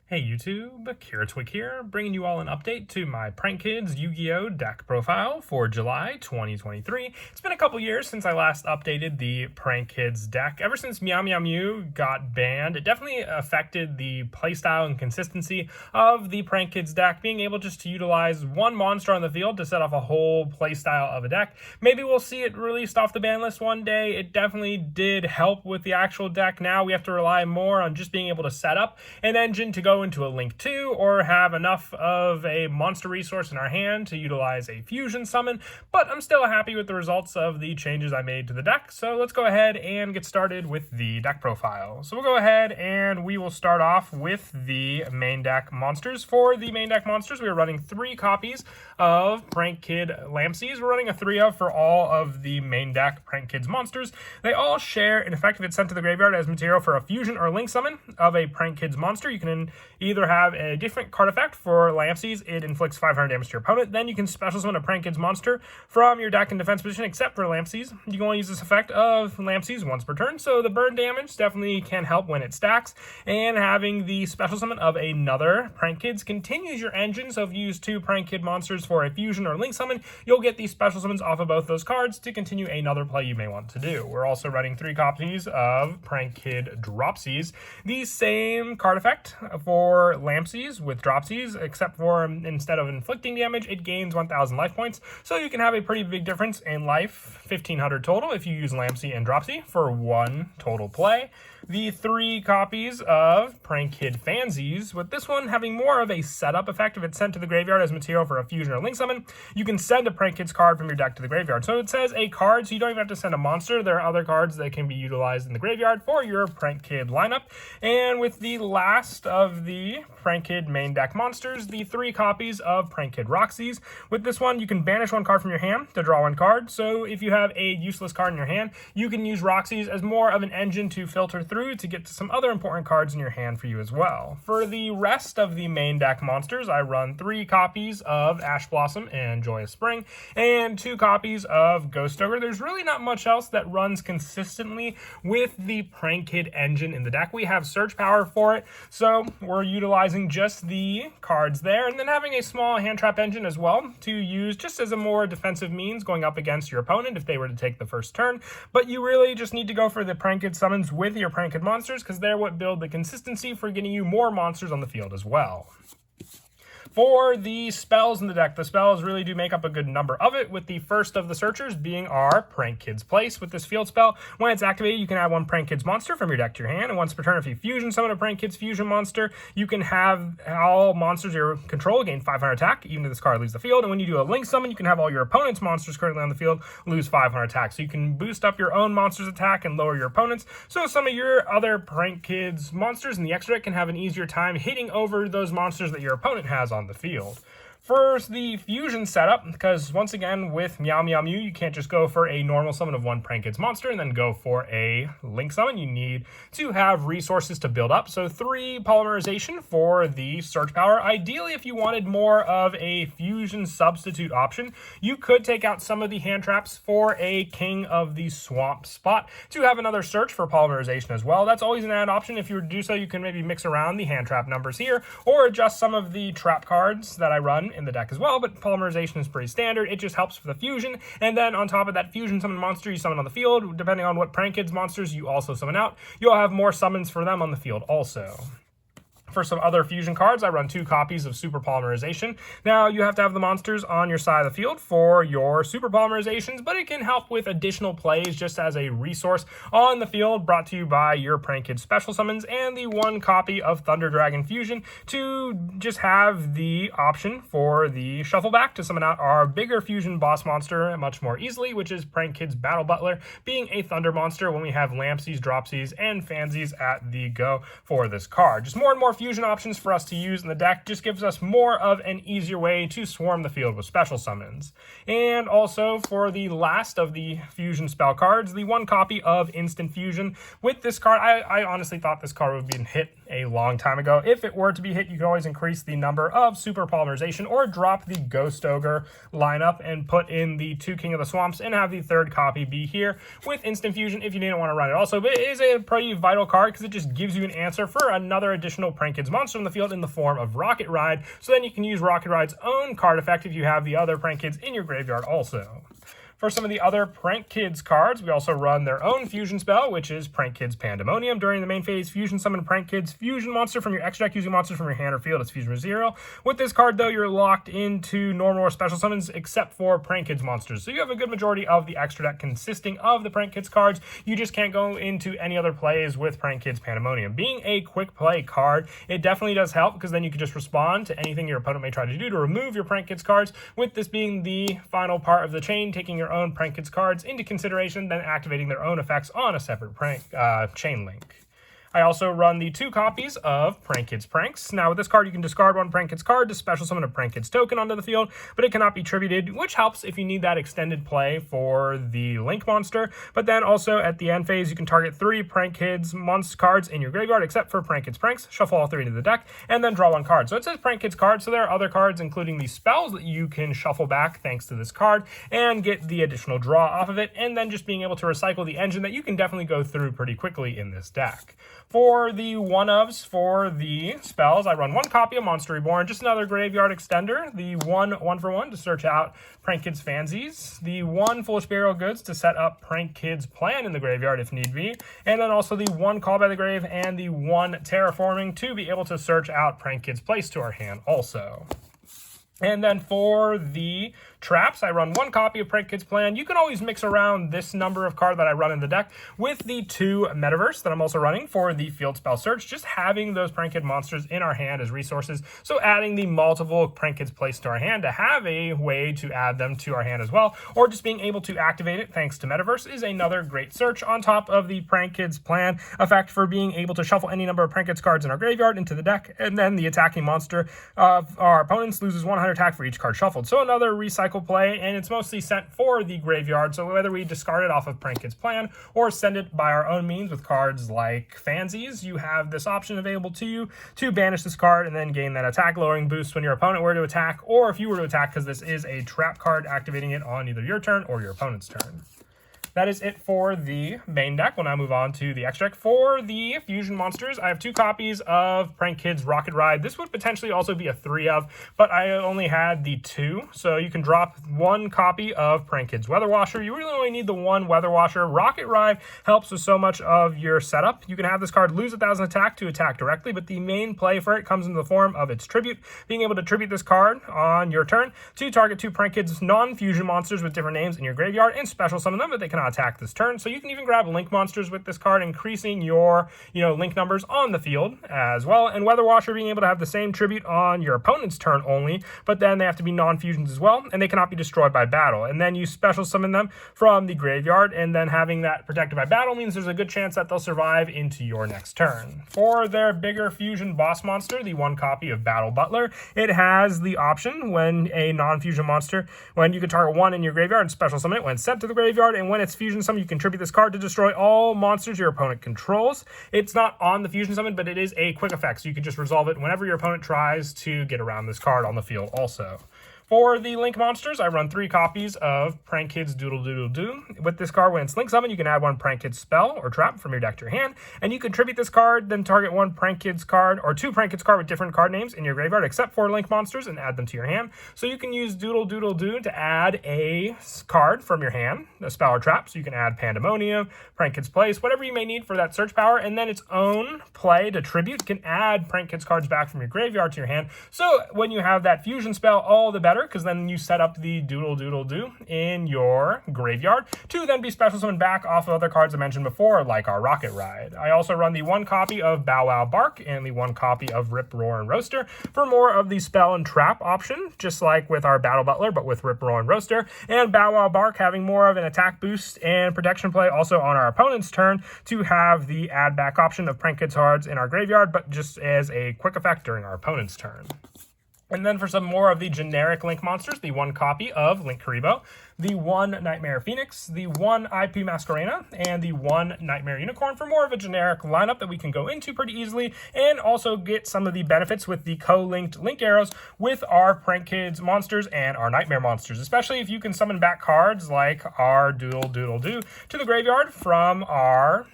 Hey YouTube, Kiratwig here, bringing you all an update to my Prank Kids Yu-Gi-Oh! Deck profile for July 2023. It's been a couple years since I last updated the Prank Kids deck. Ever since Meow Meow Mew got banned, it definitely affected the playstyle and consistency of the Prank Kids deck, being able just to utilize one monster on the field to set off a whole playstyle of a deck. Maybe we'll see it released off the ban list one day. It definitely did help with the actual deck. Now we have to rely more on just being able to set up an engine to go into a Link 2 or have enough of a monster resource in our hand to utilize a fusion summon, but I'm still happy with the results of the changes I made to the deck. So let's go ahead and get started with the deck profile. So we'll go ahead and we will start off with the main deck monsters. For the main deck monsters, we are running 3 copies of Prank Kid Lampsies. We're running a 3-of for all of the main deck Prank Kids monsters. They all share an effect if it's sent to the graveyard as material for a fusion or link summon of a Prank Kids monster. You can either have a different card effect. For Lampsies, it inflicts 500 damage to your opponent. Then you can special summon a Prank Kids monster from your deck in defense position, except for Lampsies. You can only use this effect of Lampsies once per turn, so the burn damage definitely can help when it stacks. And having the special summon of another Prank Kids continues your engine, so if you use 2 Prank Kid monsters for a fusion or link summon, you'll get these special summons off of both those cards to continue another play you may want to do. We're also running 3 copies of Prank Kid Dropsies. The same card effect for Lampsies with Dropsies, except for instead of inflicting damage, it gains 1,000 life points. So you can have a pretty big difference in life, 1,500 total, if you use Lampsy and Dropsy for 1 total play. The 3 copies of Prank Kid Fansies, with this one having more of a setup effect. If it's sent to the graveyard as material for a fusion or link summon, you can send a Prank Kids card from your deck to the graveyard. So it says a card, so you don't even have to send a monster. There are other cards that can be utilized in the graveyard for your Prank Kid lineup. And with the last of the Prank Kid main deck monsters, the 3 copies of Prank Kid Roxy's. With this one, you can banish 1 card from your hand to draw 1 card. So if you have a useless card in your hand, you can use Roxy's as more of an engine to filter through to get to some other important cards in your hand for you as well. For the rest of the main deck monsters, I run 3 copies of Ash Blossom and Joyous Spring and 2 copies of Ghost Ogre. There's really not much else that runs consistently with the Prank Kid engine in the deck. We have search power for it, so we're utilizing just the cards there, and then having a small hand trap engine as well to use just as a more defensive means going up against your opponent if they were to take the first turn. But you really just need to go for the Prank Kid summons with your Prank Kid monsters, because they're what build the consistency for getting you more monsters on the field as well. For the spells in the deck, the spells really do make up a good number of it, with the first of the searchers being our Prank Kids Place. With this field spell, when it's activated, you can add 1 Prank Kids monster from your deck to your hand, and once per turn, if you fusion summon a Prank Kids fusion monster, you can have all monsters you control gain 500 attack, even if this card leaves the field. And when you do a link summon, you can have all your opponent's monsters currently on the field lose 500 attack. So you can boost up your own monster's attack and lower your opponent's, so some of your other Prank Kids monsters in the extra deck can have an easier time hitting over those monsters that your opponent has on the field. First, the fusion setup, because once again, with Meow Meow Mew, you can't just go for a normal summon of 1 Prank Kids monster and then go for a link summon. You need to have resources to build up. So 3 polymerization for the search power. Ideally, if you wanted more of a fusion substitute option, you could take out some of the hand traps for a King of the Swamp spot to have another search for polymerization as well. That's always an add option. If you were to do so, you can maybe mix around the hand trap numbers here or adjust some of the trap cards that I run in the deck as well, but polymerization is pretty standard. It just helps for the fusion, and then on top of that fusion summon monster you summon on the field, depending on what Prank Kids monsters you also summon out, you'll have more summons for them on the field also. For some other fusion cards, I run 2 copies of Super Polymerization. Now, you have to have the monsters on your side of the field for your Super Polymerizations, but it can help with additional plays just as a resource on the field, brought to you by your Prank Kids special summons, and the 1 copy of Thunder Dragon Fusion to just have the option for the shuffle back to summon out our bigger fusion boss monster much more easily, which is Prank Kids Battle Butler, being a Thunder monster when we have Lampsies, Dropsies, and Fansies at the go for this card. Just more and more fusion options for us to use in the deck just gives us more of an easier way to swarm the field with special summons. And also for the last of the fusion spell cards, the 1 copy of Instant Fusion. With this card, I honestly thought this card would be hit a long time ago. If it were to be hit, you can always increase the number of Super Polymerization or drop the Ghost Ogre lineup and put in the 2 King of the Swamps and have the 3rd copy be here with Instant Fusion if you didn't want to run it also. But it is a pretty vital card because it just gives you an answer for another additional Prank Prank Kids monster on the field in the form of Rocket Ride, so then you can use Rocket Ride's own card effect if you have the other Prank Kids in your graveyard also. For some of the other Prank Kids cards, we also run their own fusion spell, which is Prank Kids Pandemonium. During the main phase, fusion summon Prank Kids fusion monster from your extra deck using monsters from your hand or field. It's fusion with 0. With this card, though, you're locked into normal or special summons except for Prank Kids monsters. So you have a good majority of the extra deck consisting of the Prank Kids cards. You just can't go into any other plays with Prank Kids Pandemonium. Being a quick play card, it definitely does help because then you can just respond to anything your opponent may try to do to remove your Prank Kids cards. With this being the final part of the chain, taking your own Prank Kids cards into consideration, then activating their own effects on a separate chain link. I also run the 2 copies of Prank Kids Pranks. Now with this card, you can discard one Prank Kids card to special summon a Prank Kids token onto the field, but it cannot be tributed, which helps if you need that extended play for the Link monster. But then also at the end phase, you can target 3 Prank Kids monster cards in your graveyard, except for Prank Kids Pranks, shuffle all 3 into the deck, and then draw 1 card. So it says Prank Kids card, so there are other cards, including the spells that you can shuffle back thanks to this card, and get the additional draw off of it, and then just being able to recycle the engine that you can definitely go through pretty quickly in this deck. For the one-ofs for the spells, I run 1 copy of Monster Reborn, just another graveyard extender, the 1/1-for-1 to search out Prank Kids Fansies, the 1 Foolish Burial Goods to set up Prank Kids Plan in the graveyard if need be, and then also the 1 Call by the Grave and the 1 Terraforming to be able to search out Prank Kids Place to our hand also. And then for the traps, I run 1 copy of Prank Kids Plan. You can always mix around this number of card that I run in the deck with the 2 Metaverse that I'm also running for the field spell search, just having those Prank Kid monsters in our hand as resources. So adding the multiple Prank Kids placed to our hand to have a way to add them to our hand as well, or just being able to activate it thanks to Metaverse is another great search on top of the Prank Kids Plan effect for being able to shuffle any number of Prank Kids cards in our graveyard into the deck, and then the attacking monster of our opponents loses 100 attack for each card shuffled. So another recycle play, and it's mostly sent for the graveyard, so whether we discard it off of Prank Kids Plan or send it by our own means with cards like Fansies, you have this option available to you to banish this card and then gain that attack lowering boost when your opponent were to attack, or if you were to attack, because this is a trap card, activating it on either your turn or your opponent's turn. That is it for the main deck. We'll now move on to the extra deck. For the fusion monsters, I have 2 copies of Prank Kids Rocket Ride. This would potentially also be a 3 of, but I only had the 2. So you can drop 1 copy of Prank Kids Weather Washer. You really only need the 1 Weather Washer. Rocket Ride helps with so much of your setup. You can have this card lose 1,000 attack to attack directly, but the main play for it comes in the form of its tribute. Being able to tribute this card on your turn to target 2 Prank Kids non-fusion monsters with different names in your graveyard and special summon them, but they cannot attack this turn. So you can even grab Link monsters with this card, increasing your Link numbers on the field as well. And Weather Washer being able to have the same tribute on your opponent's turn only, but then they have to be non-fusions as well, and they cannot be destroyed by battle. And then you special summon them from the graveyard, and then having that protected by battle means there's a good chance that they'll survive into your next turn. For their bigger fusion boss monster, the 1 copy of Battle Butler, it has the option when a non-fusion monster, when you can target 1 in your graveyard and special summon it when sent to the graveyard, and when it's fusion summoned, you contribute this card to destroy all monsters your opponent controls. It's not on the fusion summon, but it is a quick effect, so you can just resolve it whenever your opponent tries to get around this card on the field also. For the Link monsters, I run 3 copies of Prank Kids Doodle Doodle Doo. With this card, when it's Link Summon, you can add 1 Prank Kids spell or trap from your deck to your hand, and you contribute this card, then target 1 Prank Kids card or 2 Prank Kids card with different card names in your graveyard, except for Link monsters, and add them to your hand. So you can use Doodle Doodle Doo to add a card from your hand, a spell or trap, so you can add Pandemonium, Prank Kids Place, whatever you may need for that search power, and then its own play to tribute can add Prank Kids cards back from your graveyard to your hand. So when you have that fusion spell, all the better, because then you set up the Doodle Doodle Doo in your graveyard to then be special summoned back off of other cards I mentioned before, like our Rocket Ride. I also run the 1 copy of Bow Wow Bark and the 1 copy of Rip, Roar, and Roaster for more of the spell and trap option, just like with our Battle Butler, but with Rip, Roar, and Roaster. And Bow Wow Bark having more of an attack boost and protection play also on our opponent's turn to have the add back option of Prank Kids cards in our graveyard, but just as a quick effect during our opponent's turn. And then for some more of the generic Link monsters, the 1 copy of Link Karibo, the 1 Nightmare Phoenix, the 1 IP Masquerena, and the 1 Nightmare Unicorn for more of a generic lineup that we can go into pretty easily, and also get some of the benefits with the co-linked Link arrows with our Prank Kids monsters and our Nightmare monsters, especially if you can summon back cards like our Doodle Doodle Doo to the graveyard from our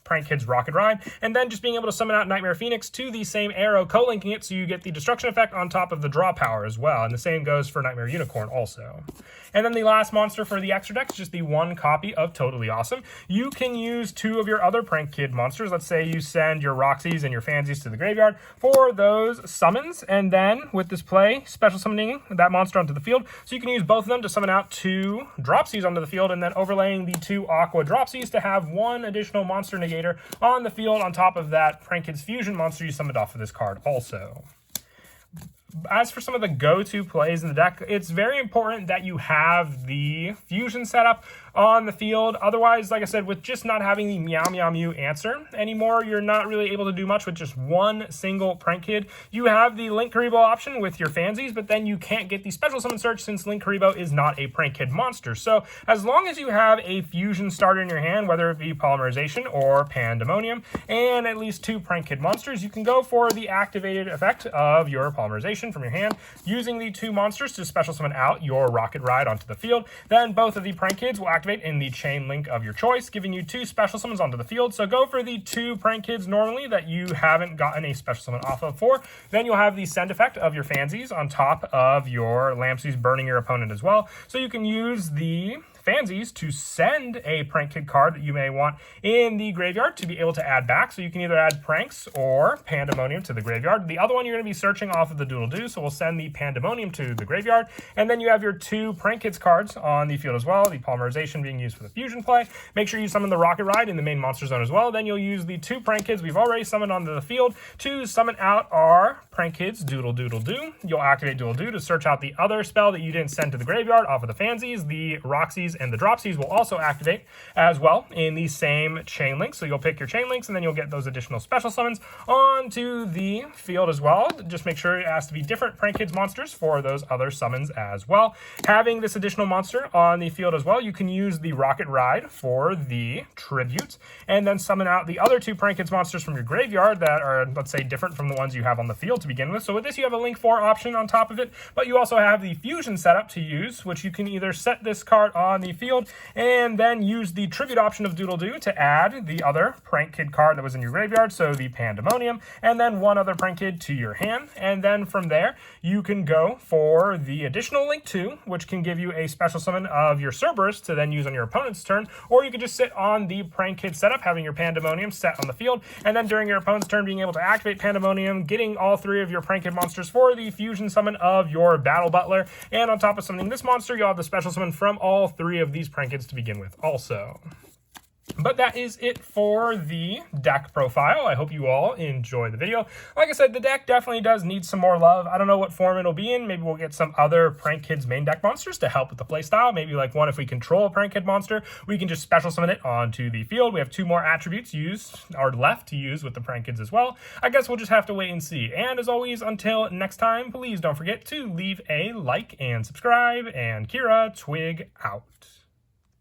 Prank Kids Rocket Ride, and then just being able to summon out Nightmare Phoenix to the same arrow, co-linking it so you get the destruction effect on top of the draw power as well, and the same goes for Nightmare Unicorn also. And then the last monster for the extra deck is just the one copy of Totally Awesome. You can use 2 of your other Prank Kid monsters. Let's say you send your Roxys and your Fansies to the graveyard for those summons, and then with this play, special summoning that monster onto the field. So you can use both of them to summon out 2 Dropsies onto the field, and then overlaying the 2 Aqua Dropsies to have 1 additional monster negator on the field on top of that Prank Kids Fusion monster you summoned off of this card also. As for some of the go-to plays in the deck, it's very important that you have the fusion setup on the field. Otherwise, like I said, with just not having the Meow Meow Mew answer anymore, you're not really able to do much with just one single Prank Kid. You have the Link Karibo option with your Fansies, but then you can't get the special summon search since Link Karibo is not a Prank Kid monster. So as long as you have a fusion starter in your hand, whether it be Polymerization or Pandemonium, and at least 2 Prank Kid monsters, you can go for the activated effect of your Polymerization from your hand, using the 2 monsters to special summon out your Rocket Ride onto the field. Then both of the Prank Kids will activate in the chain link of your choice, giving you 2 special summons onto the field. So go for the 2 Prank Kids normally that you haven't gotten a special summon off of for. Then you'll have the send effect of your Fansies on top of your Lampsies burning your opponent as well. So you can use the Fansies to send a Prank Kid card that you may want in the graveyard to be able to add back. So you can either add Pranks or Pandemonium to the graveyard. The other one you're going to be searching off of the Doodle Doo, so we'll send the Pandemonium to the graveyard. And then you have your 2 Prank Kids cards on the field as well, the Polymerization being used for the fusion play. Make sure you summon the Rocket Ride in the main monster zone as well. Then you'll use the 2 Prank Kids we've already summoned onto the field to summon out our Prank Kids Doodle Doodle Doo. You'll activate Doodle Doo to search out the other spell that you didn't send to the graveyard off of the Fansies. The Roxys and the Dropsies will also activate as well in the same chain link. So you'll pick your chain links and then you'll get those additional special summons onto the field as well. Just make sure it has to be different Prank Kids monsters for those other summons as well. Having this additional monster on the field as well, you can use the Rocket Ride for the tribute and then summon out the other 2 Prank Kids monsters from your graveyard that are, let's say, different from the ones you have on the field to begin with. So with this, you have a Link 4 option on top of it, but you also have the fusion setup to use, which you can either set this card on the field and then use the tribute option of Doodle Doo to add the other Prank Kid card that was in your graveyard, so the Pandemonium, and then 1 other Prank Kid to your hand. And then from there, you can go for the additional Link 2, which can give you a special summon of your Cerberus to then use on your opponent's turn, or you could just sit on the Prank Kid setup, having your Pandemonium set on the field, and then during your opponent's turn, being able to activate Pandemonium, getting all 3 of your Prank Kid monsters for the fusion summon of your Battle Butler, and on top of summoning this monster, you'll have the special summon from all 3 of these Prank Kids to begin with also. But that is it for the deck profile. I hope you all enjoy the video. Like I said, the deck definitely does need some more love. I don't know what form it'll be in. Maybe we'll get some other Prank Kids main deck monsters to help with the playstyle. Maybe like one, if we control a Prank Kid monster, we can just special summon it onto the field. We have 2 more attributes left to use with the Prank Kids as well. I guess we'll just have to wait and see. And as always, until next time, please don't forget to leave a like and subscribe. And Kira, Twig out.